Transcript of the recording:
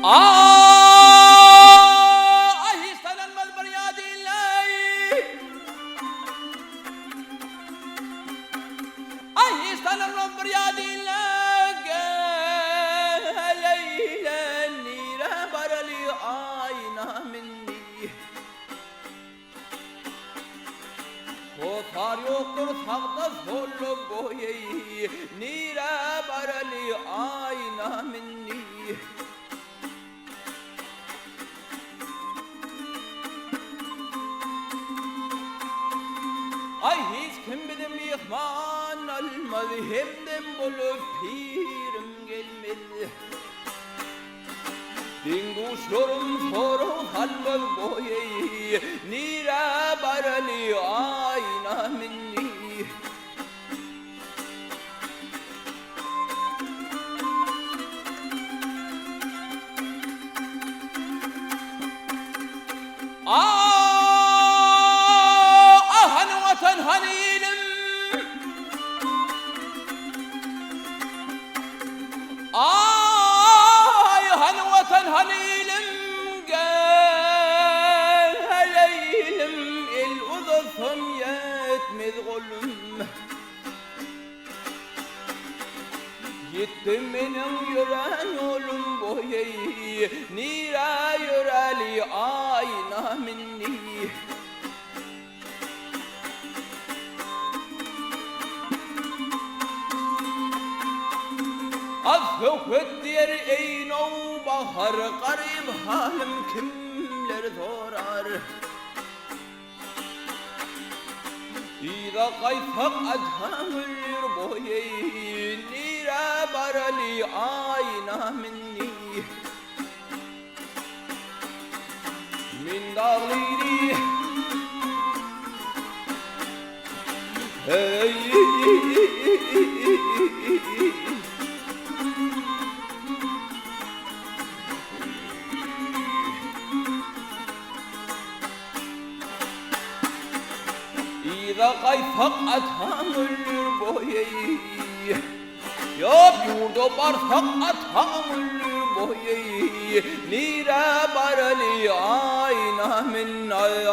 أهستن المذبريات الله أهستن المذبريات الله ليلا نيرا برلي آينا مني Kotar yoktur sağda sollu boyeyi Nira barali ayna minni Ay hiç kim bilim ihman almadı Hemden bulup pirim gelmedi Dinguşlarım soru halmaz boyeyi Nira barali ayna minni Ahan vatan hanilim Ayhan vatan hanilim Geleylim el uzasam yetmez kolum Gittim benim yüren yolum boyeyi Nira yüreli ayna minni Affet diğer ey no bahar garip halim kimler sorar İza kayfak adhamır boyeyi Nira barali ayna minni Min dağliri Hey İza kayfak atamır boyeyi Yap yurda barsak atamır boyeyi Nira barali ayna min ay